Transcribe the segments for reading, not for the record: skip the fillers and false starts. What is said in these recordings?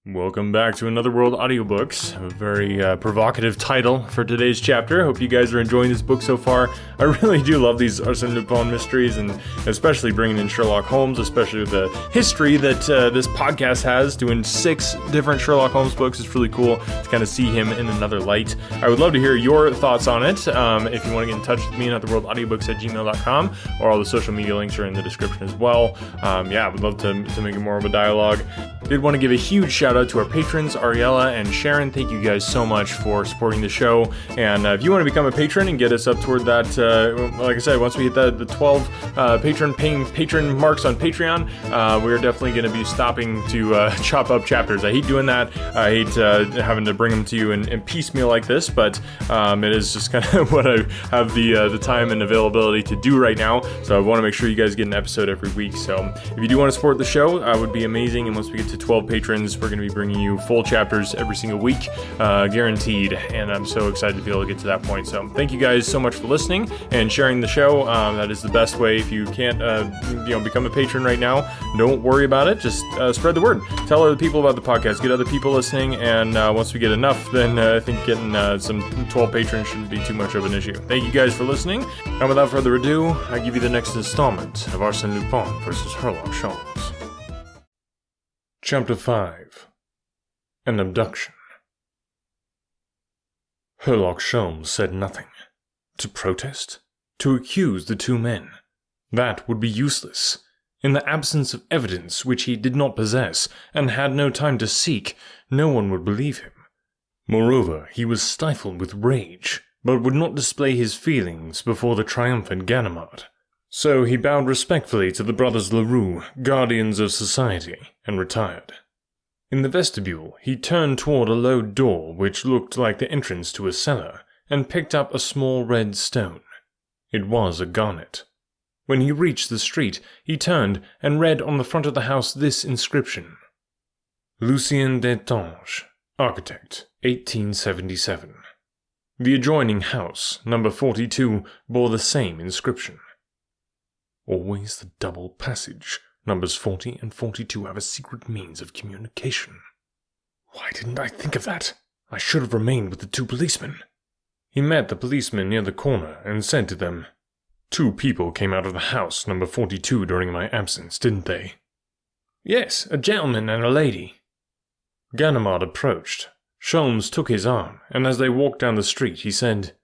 Welcome back to Another World Audiobooks, a very provocative title for today's chapter. Hope you guys are enjoying this book so far. I really do love these Arsene Lupin mysteries, and especially bringing in Sherlock Holmes, especially with the history that this podcast has, doing 6 different Sherlock Holmes books. It's really cool to kind of see him in another light. I would love to hear your thoughts on it. If you want to get in touch with me, anotherworldaudiobooks@gmail.com, or all the social media links are in the description as well. I would love to make it more of a dialogue. Did want to give a huge shout out to our patrons, Ariella and Sharon. Thank you guys so much for supporting the show. And if you want to become a patron and get us up toward that, like I said, once we hit the 12 paying patron marks on Patreon, we're definitely going to be stopping to chop up chapters. I hate doing that. I hate having to bring them to you in piecemeal like this, but it is just kind of what I have the time and availability to do right now. So I want to make sure you guys get an episode every week. So if you do want to support the show, that would be amazing. And once we get to 12 patrons, we're going to be bringing you full chapters every single week, guaranteed, and I'm so excited to be able to get to that point. So thank you guys so much for listening and sharing the show. That is the best way. If you can't become a patron right now, don't worry about it. Just spread the word, tell other people about the podcast, get other people listening, and once we get enough, then I think getting some 12 patrons shouldn't be too much of an issue. Thank you guys for listening, and without further ado, I give you the next installment of Arsene Lupin versus Herlock Sholmes. Chapter 5. An Abduction. Herlock Sholmes said nothing. To protest? To accuse the two men? That would be useless. In the absence of evidence which he did not possess, and had no time to seek, no one would believe him. Moreover, he was stifled with rage, but would not display his feelings before the triumphant Ganimard. So he bowed respectfully to the brothers Leroux, guardians of society, and retired. In the vestibule, he turned toward a low door which looked like the entrance to a cellar, and picked up a small red stone. It was a garnet. When he reached the street, he turned and read on the front of the house this inscription: Lucien Destange, architect, 1877. The adjoining house, number 42, bore the same inscription. Always the double passage. Numbers 40 and 42 have a secret means of communication. Why didn't I think of that? I should have remained with the 2 policemen. He met the policemen near the corner and said to them, 2 people came out of the house number 42 during my absence, didn't they? Yes, a gentleman and a lady. Ganimard approached. Sholmes took his arm, and as they walked down the street, he said,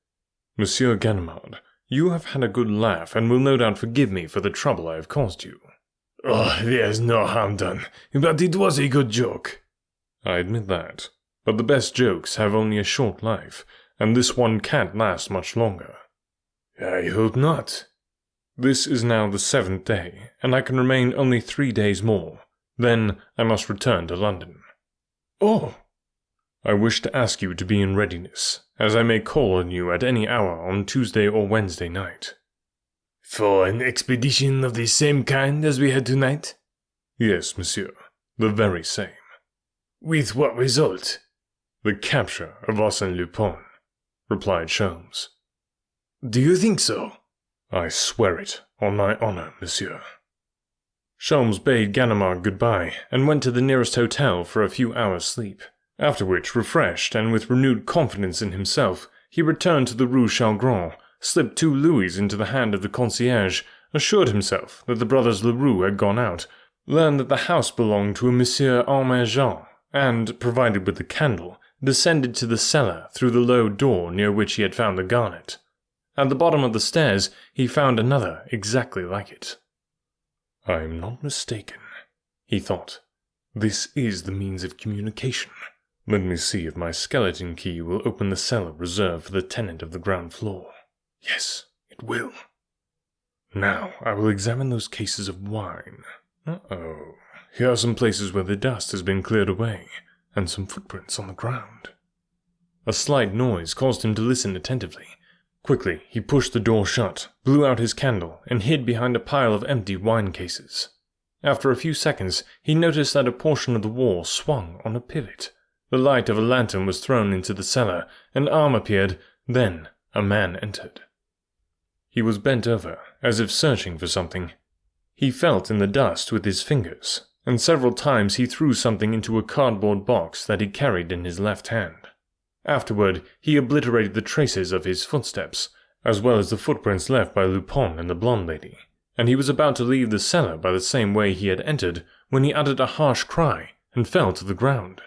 Monsieur Ganimard, you have had a good laugh and will no doubt forgive me for the trouble I have caused you. Oh, there's no harm done, but it was a good joke. I admit that, but the best jokes have only a short life, and this one can't last much longer. I hope not. This is now the 7th day, and I can remain only 3 days more. Then I must return to London. Oh! I wish to ask you to be in readiness, as I may call on you at any hour on Tuesday or Wednesday night. For an expedition of the same kind as we had tonight? Yes, monsieur, the very same. With what result? The capture of Arsene Lupin, replied Sholmes. Do you think so? I swear it, on my honor, monsieur. Sholmes bade Ganimard goodbye, and went to the nearest hotel for a few hours' sleep, after which, refreshed and with renewed confidence in himself, he returned to the Rue Chalgrin, slipped 2 louis into the hand of the concierge, assured himself that the brothers Leroux had gone out, learned that the house belonged to a Monsieur Armand, and, provided with the candle, descended to the cellar through the low door near which he had found the garnet. At the bottom of the stairs he found another exactly like it. I am not mistaken, he thought. This is the means of communication. Let me see if my skeleton key will open the cellar reserved for the tenant of the ground floor. Yes, it will. Now I will examine those cases of wine. Uh-oh. Here are some places where the dust has been cleared away, and some footprints on the ground. A slight noise caused him to listen attentively. Quickly, he pushed the door shut, blew out his candle, and hid behind a pile of empty wine cases. After a few seconds, he noticed that a portion of the wall swung on a pivot. The light of a lantern was thrown into the cellar, an arm appeared, then a man entered. He was bent over, as if searching for something. He felt in the dust with his fingers, and several times he threw something into a cardboard box that he carried in his left hand. Afterward, he obliterated the traces of his footsteps, as well as the footprints left by Lupin and the blonde lady, and he was about to leave the cellar by the same way he had entered when he uttered a harsh cry and fell to the ground.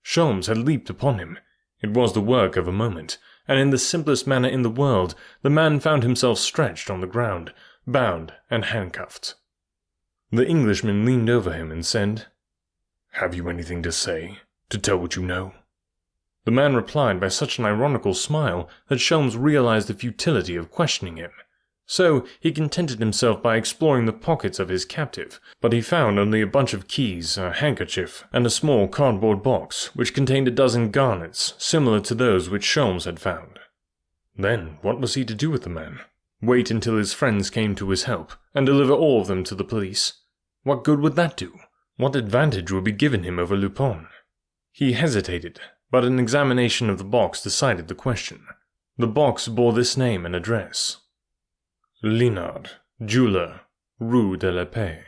Sholmes had leaped upon him. It was the work of a moment, and in the simplest manner in the world, the man found himself stretched on the ground, bound and handcuffed. The Englishman leaned over him and said, "Have you anything to say, to tell what you know?" The man replied by such an ironical smile that Sholmes realized the futility of questioning him. So he contented himself by exploring the pockets of his captive, but he found only a bunch of keys, a handkerchief, and a small cardboard box which contained a dozen garnets similar to those which Sholmes had found. Then what was he to do with the man? Wait until his friends came to his help, and deliver all of them to the police? What good would that do? What advantage would be given him over Lupin? He hesitated, but an examination of the box decided the question. The box bore this name and address: Linard, jeweler, Rue de la Paix.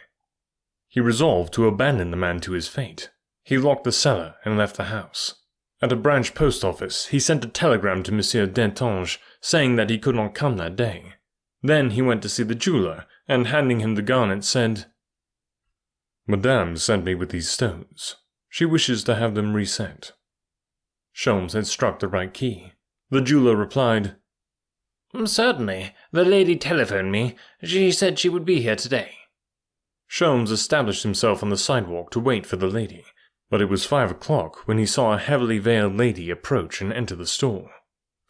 He resolved to abandon the man to his fate. He locked the cellar and left the house. At a branch post office, he sent a telegram to Monsieur Destange saying that he could not come that day. Then he went to see the jeweler, and handing him the garnet, said, "Madame sent me with these stones. She wishes to have them reset." Sholmes had struck the right key. The jeweler replied, "Certainly. The lady telephoned me. She said she would be here today." Sholmes established himself on the sidewalk to wait for the lady, but it was 5 o'clock when he saw a heavily veiled lady approach and enter the store.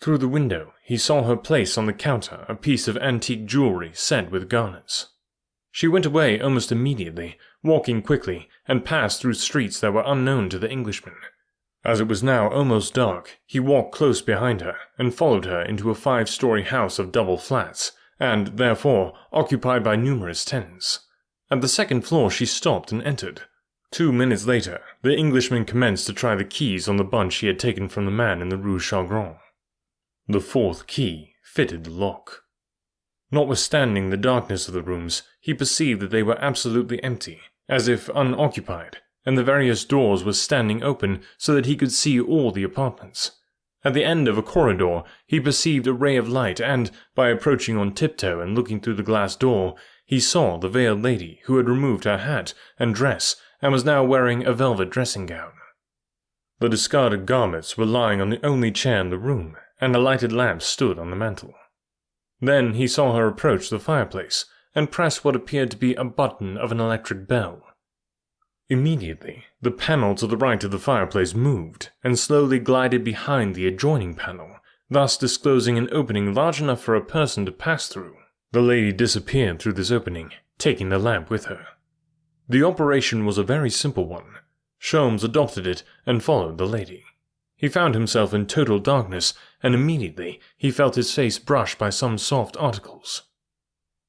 Through the window, he saw her place on the counter a piece of antique jewelry set with garnets. She went away almost immediately, walking quickly, and passed through streets that were unknown to the Englishman. As it was now almost dark, he walked close behind her and followed her into a 5-story house of double flats, and, therefore, occupied by numerous tenants. At the second floor she stopped and entered. 2 minutes later, the Englishman commenced to try the keys on the bunch he had taken from the man in the Rue Chagrin. The 4th key fitted the lock. Notwithstanding the darkness of the rooms, he perceived that they were absolutely empty, as if unoccupied, and the various doors were standing open so that he could see all the apartments. At the end of a corridor, he perceived a ray of light, and, by approaching on tiptoe and looking through the glass door, he saw the veiled lady who had removed her hat and dress and was now wearing a velvet dressing gown. The discarded garments were lying on the only chair in the room, and a lighted lamp stood on the mantel. Then he saw her approach the fireplace and press what appeared to be a button of an electric bell. Immediately, the panel to the right of the fireplace moved and slowly glided behind the adjoining panel, thus disclosing an opening large enough for a person to pass through. The lady disappeared through this opening, taking the lamp with her. The operation was a very simple one. Sholmes adopted it and followed the lady. He found himself in total darkness, and immediately he felt his face brushed by some soft articles.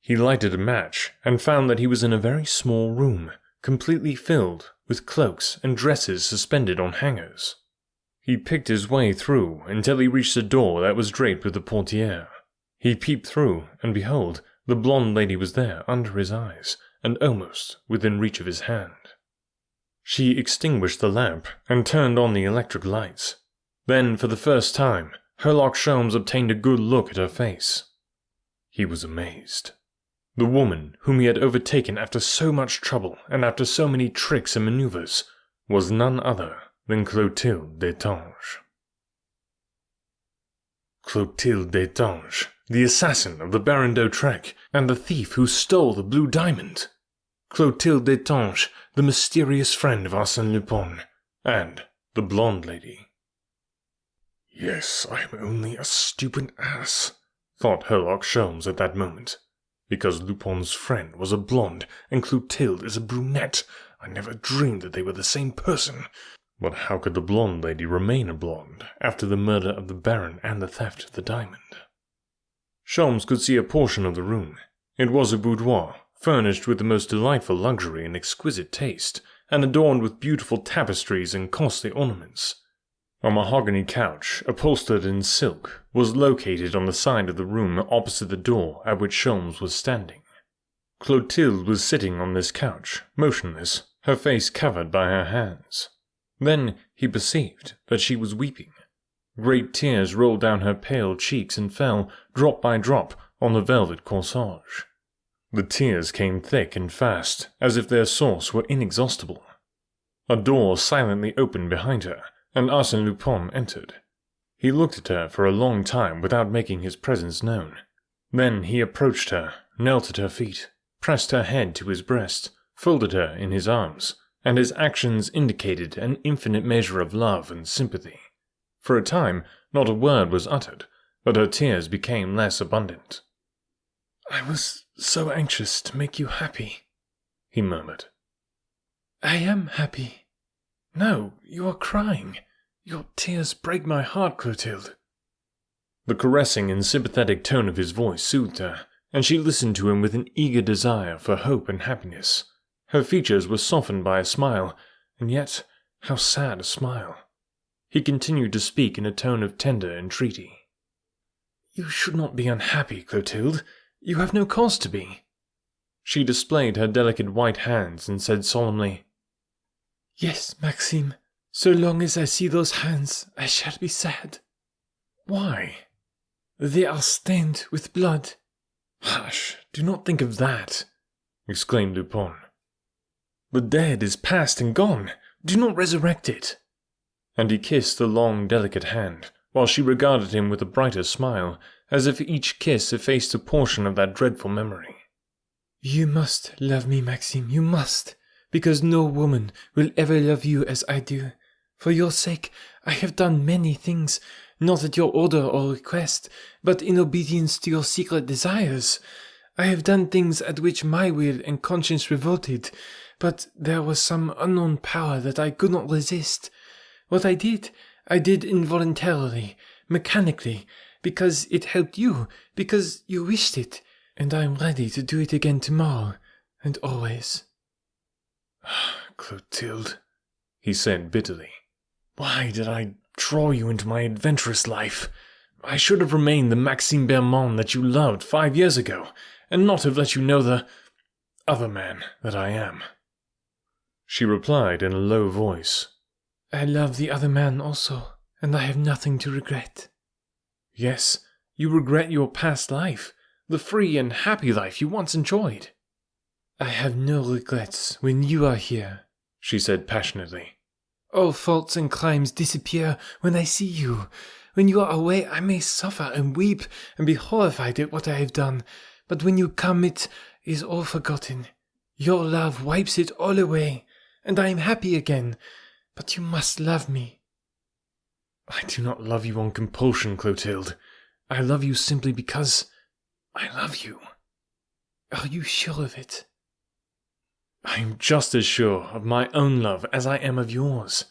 He lighted a match and found that he was in a very small room, completely filled with cloaks and dresses suspended on hangers. He picked his way through until he reached a door that was draped with a portière. He peeped through, and behold, the blonde lady was there under his eyes, and almost within reach of his hand. She extinguished the lamp and turned on the electric lights. Then, for the first time, Herlock Sholmes obtained a good look at her face. He was amazed. The woman, whom he had overtaken after so much trouble and after so many tricks and maneuvers, was none other than Clotilde Destange. Clotilde Destange, the assassin of the Baron d'Autrec, and the thief who stole the blue diamond. Clotilde Destange, the mysterious friend of Arsene Lupin, and the blonde lady. "Yes, I am only a stupid ass," thought Herlock Sholmes at that moment. "Because Lupin's friend was a blonde and Clotilde is a brunette, I never dreamed that they were the same person. But how could the blonde lady remain a blonde after the murder of the Baron and the theft of the diamond?" Sholmes could see a portion of the room. It was a boudoir, furnished with the most delightful luxury and exquisite taste, and adorned with beautiful tapestries and costly ornaments. A mahogany couch, upholstered in silk, was located on the side of the room opposite the door at which Sholmes was standing. Clotilde was sitting on this couch, motionless, her face covered by her hands. Then he perceived that she was weeping. Great tears rolled down her pale cheeks and fell, drop by drop, on the velvet corsage. The tears came thick and fast, as if their source were inexhaustible. A door silently opened behind her, and Arsene Lupin entered. He looked at her for a long time without making his presence known. Then he approached her, knelt at her feet, pressed her head to his breast, folded her in his arms, and his actions indicated an infinite measure of love and sympathy. For a time, not a word was uttered, but her tears became less abundant. "I was so anxious to make you happy," he murmured. "I am happy." "No, you are crying. Your tears break my heart, Clotilde." The caressing and sympathetic tone of his voice soothed her, and she listened to him with an eager desire for hope and happiness. Her features were softened by a smile, and yet how sad a smile. He continued to speak in a tone of tender entreaty. "You should not be unhappy, Clotilde. You have no cause to be." She displayed her delicate white hands and said solemnly, "Yes, Maxime, so long as I see those hands, I shall be sad." "Why?" "They are stained with blood." "Hush, do not think of that," exclaimed Lupin. "The dead is past and gone. Do not resurrect it." And he kissed the long, delicate hand, while she regarded him with a brighter smile, as if each kiss effaced a portion of that dreadful memory. "You must love me, Maxime, you must, because no woman will ever love you as I do. For your sake, I have done many things, not at your order or request, but in obedience to your secret desires. I have done things at which my will and conscience revolted, but there was some unknown power that I could not resist. What I did involuntarily, mechanically, because it helped you, because you wished it, and I am ready to do it again tomorrow, and always." "Clotilde," he said bitterly, "why did I draw you into my adventurous life? I should have remained the Maxime Bermond that you loved 5 years ago, and not have let you know the other man that I am." She replied in a low voice, "I love the other man also, and I have nothing to regret." "Yes, you regret your past life, the free and happy life you once enjoyed." "I have no regrets when you are here," she said passionately. "All faults and crimes disappear when I see you. When you are away, I may suffer and weep and be horrified at what I have done, but when you come, it is all forgotten. Your love wipes it all away, and I am happy again. But you must love me." "I do not love you on compulsion, Clotilde. I love you simply because I love you." "Are you sure of it?" "I am just as sure of my own love as I am of yours.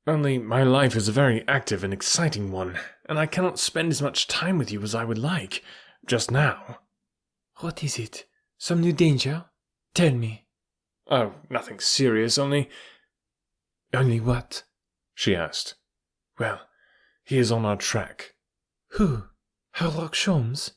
Only my life is a very active and exciting one, and I cannot spend as much time with you as I would like, just now." "What is it? Some new danger? Tell me." "Oh, nothing serious, only—" "Only what?" she asked. "Well, he is on our track." "Who? Herlock Sholmes?"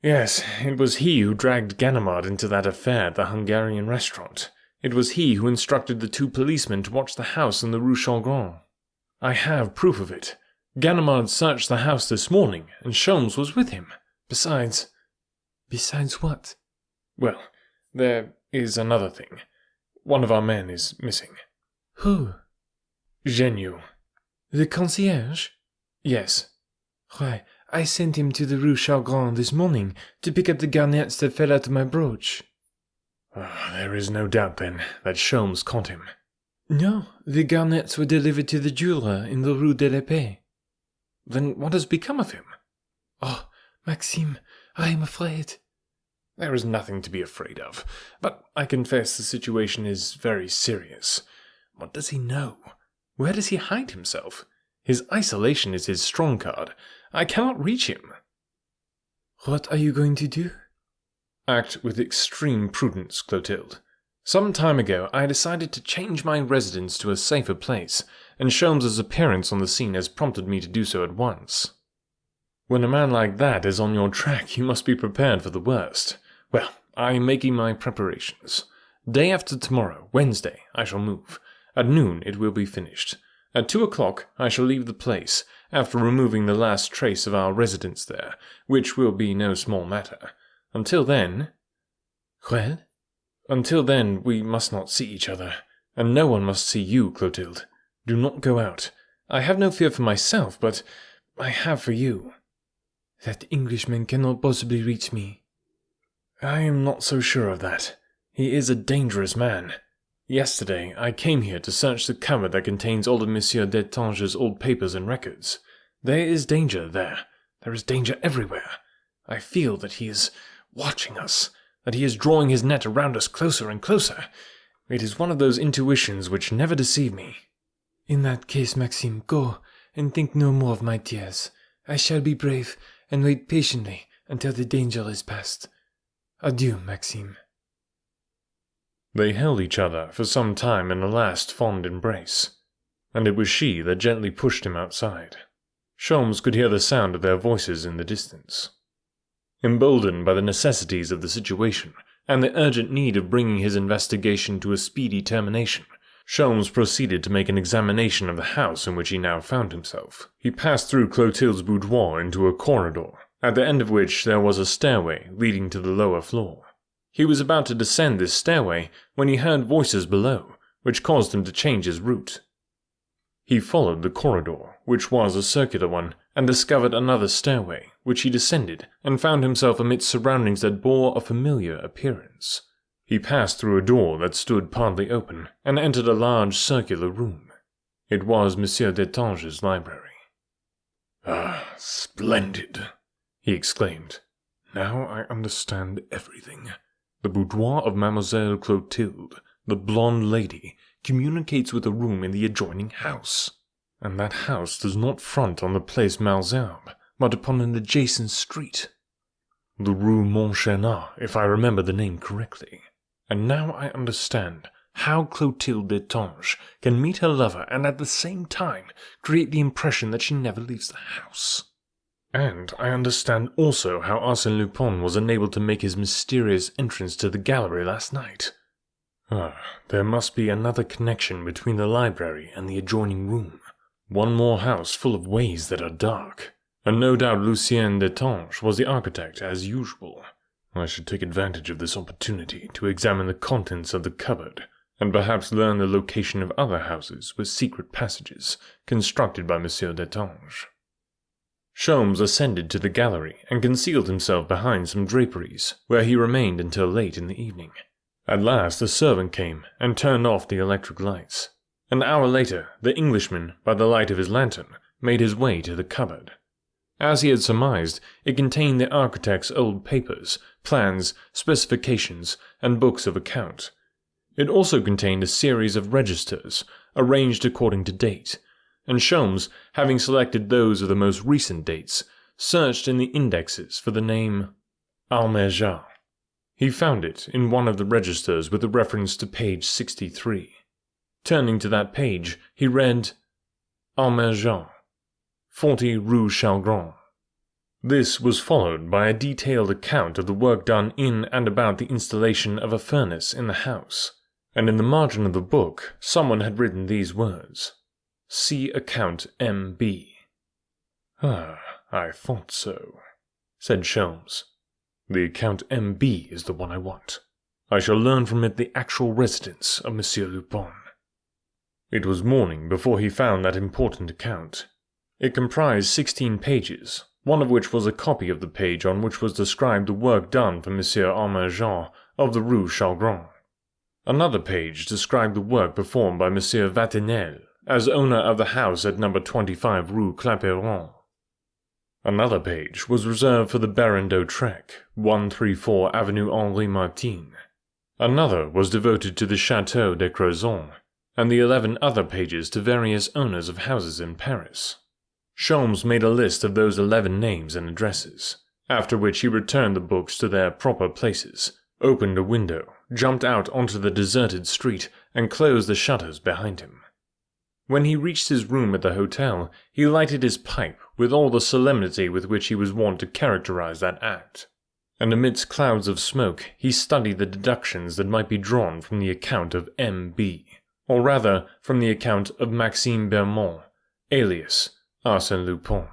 "Yes, it was he who dragged Ganimard into that affair at the Hungarian restaurant. It was he who instructed the 2 policemen to watch the house in the Rue Chalgrin. I have proof of it. Ganimard searched the house this morning, and Sholmes was with him. Besides—" "Besides what?" "Well, there is another thing. One of our men is missing." "Who?" "Genu." "The concierge?" "Yes." "Why, I sent him to the Rue Chalgrin this morning to pick up the garnets that fell out of my brooch." "There is no doubt, then, that Sholmes caught him." "No, the garnets were delivered to the jeweler in the Rue de la Paix." "Then what has become of him?" "Oh, Maxime, I am afraid." "There is nothing to be afraid of, but I confess the situation is very serious. What does he know? Where does he hide himself? His isolation is his strong card. I cannot reach him." "What are you going to do?" "Act with extreme prudence, Clotilde. Some time ago I decided to change my residence to a safer place, and Sholmes' appearance on the scene has prompted me to do so at once. When a man like that is on your track, you must be prepared for the worst. Well, I am making my preparations. Day after tomorrow, Wednesday, I shall move. At noon it will be finished. At 2 o'clock I shall leave the place, after removing the last trace of our residence there, which will be no small matter. Until then... Well? Until then we must not see each other, and no one must see you, Clotilde. Do not go out. I have no fear for myself, but I have for you. That Englishman cannot possibly reach me. I am not so sure of that. He is a dangerous man. Yesterday I came here to search the cupboard that contains all of Monsieur Destange's old papers and records. There is danger there. There is danger everywhere. I feel that he is watching us, that he is drawing his net around us closer and closer. It is one of those intuitions which never deceive me. In that case, Maxime, go, and think no more of my tears. I shall be brave, and wait patiently until the danger is past. Adieu, Maxime. They held each other for some time in a last fond embrace, and it was she that gently pushed him outside. Sholmes could hear the sound of their voices in the distance. Emboldened by the necessities of the situation, and the urgent need of bringing his investigation to a speedy termination, Sholmes proceeded to make an examination of the house in which he now found himself. He passed through Clotilde's boudoir into a corridor, at the end of which there was a stairway leading to the lower floor. He was about to descend this stairway when he heard voices below, which caused him to change his route. He followed the corridor, which was a circular one, and discovered another stairway, which he descended, and found himself amidst surroundings that bore a familiar appearance. He passed through a door that stood partly open, and entered a large circular room. It was Monsieur Destange's library. "Ah, splendid!" he exclaimed. "Now I understand everything. The boudoir of Mademoiselle Clotilde, the blonde lady, communicates with a room in the adjoining house. And that house does not front on the Place Malesherbes, but upon an adjacent street. The Rue Montchenard, if I remember the name correctly. And now I understand how Clotilde Destange can meet her lover and at the same time create the impression that she never leaves the house. And I understand also how Arsene Lupin was unable to make his mysterious entrance to the gallery last night. There must be another connection between the library and the adjoining room. One more house full of ways that are dark. And no doubt Lucien Destange was the architect as usual. I should take advantage of this opportunity to examine the contents of the cupboard, and perhaps learn the location of other houses with secret passages constructed by Monsieur Destange." Sholmes ascended to the gallery and concealed himself behind some draperies, where he remained until late in the evening. At last a servant came and turned off the electric lights. An hour later, the Englishman, by the light of his lantern, made his way to the cupboard. As he had surmised, it contained the architect's old papers, plans, specifications, and books of account. It also contained a series of registers, arranged according to date, and Sholmes, having selected those of the most recent dates, searched in the indexes for the name Almerjard. He found it in one of the registers with a reference to page 63. Turning to that page, he read, Almerjard, 40 Rue Chalgrin. This was followed by a detailed account of the work done in and about the installation of a furnace in the house, and in the margin of the book someone had written these words, See account M.B. I thought so, said Sholmes. The account M.B. is the one I want. I shall learn from it the actual residence of Monsieur Lupin. It was morning before he found that important account. It comprised 16 pages, one of which was a copy of the page on which was described the work done for Monsieur Almerjard of the Rue Chalgrin. Another page described the work performed by Monsieur Vatinel as owner of the house at number 25 Rue Clapeyron. Another page was reserved for the Baron d'Autrec, 134 Avenue Henri Martin. Another was devoted to the Château de Crozon, and the 11 other pages to various owners of houses in Paris. Sholmes made a list of those 11 names and addresses, after which he returned the books to their proper places, opened a window, jumped out onto the deserted street, and closed the shutters behind him. When he reached his room at the hotel, he lighted his pipe with all the solemnity with which he was wont to characterize that act. and amidst clouds of smoke he studied the deductions that might be drawn from the account of M.B., or rather from the account of Maxime Bermond, alias Arsene Lupin.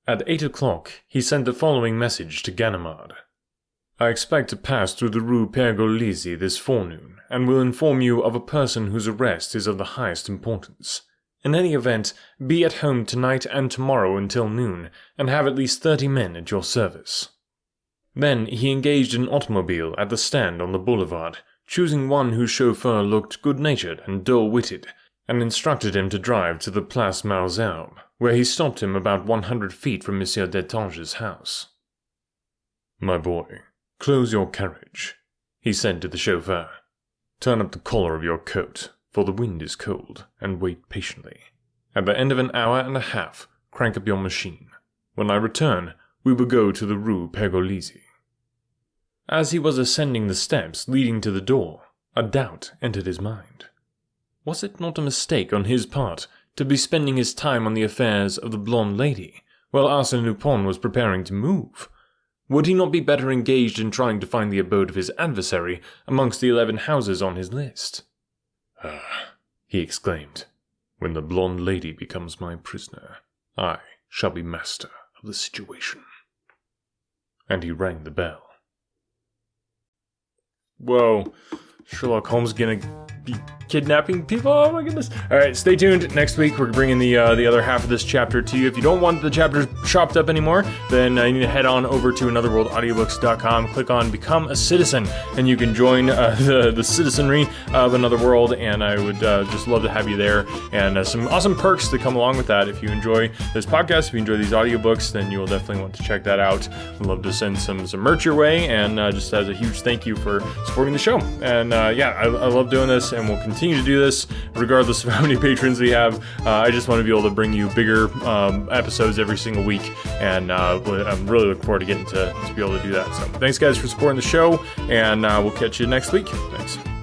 At 8 o'clock he sent the following message to Ganimard. I expect to pass through the Rue Pergolesi this forenoon, and will inform you of a person whose arrest is of the highest importance. In any event, be at home tonight and tomorrow until noon, and have at least 30 men at your service. Then he engaged an automobile at the stand on the boulevard, choosing one whose chauffeur looked good-natured and dull-witted, and instructed him to drive to the Place Malesherbes, where he stopped him about 100 feet from Monsieur Destange's house. My boy, close your carriage, he said to the chauffeur. Turn up the collar of your coat, for the wind is cold, and wait patiently. At the end of an hour and a half, crank up your machine. When I return, we will go to the Rue Pergolesi. As he was ascending the steps leading to the door, a doubt entered his mind. Was it not a mistake on his part to be spending his time on the affairs of the blonde lady, while Arsene Lupin was preparing to move? Would he not be better engaged in trying to find the abode of his adversary amongst the 11 houses on his list? Ah, he exclaimed, when the blonde lady becomes my prisoner, I shall be master of the situation. And he rang the bell. Whoa, Sherlock Holmes gonna be kidnapping people? Oh my goodness. Alright, stay tuned. Next week we're bringing the other half of this chapter to you. If you don't want the chapters chopped up anymore, then you need to head on over to anotherworldaudiobooks.com, click on Become a Citizen, and you can join the citizenry of Another World, and I would just love to have you there, and some awesome perks that come along with that. If you enjoy this podcast, if you enjoy these audiobooks, then you will definitely want to check that out. I'd love to send some merch your way, and just as a huge thank you for supporting the show. And I love doing this, and we'll continue to do this regardless of how many patrons we have. I just want to be able to bring you bigger episodes every single week, and I'm really looking forward to getting to be able to do that. So thanks guys for supporting the show, and we'll catch you next week. Thanks.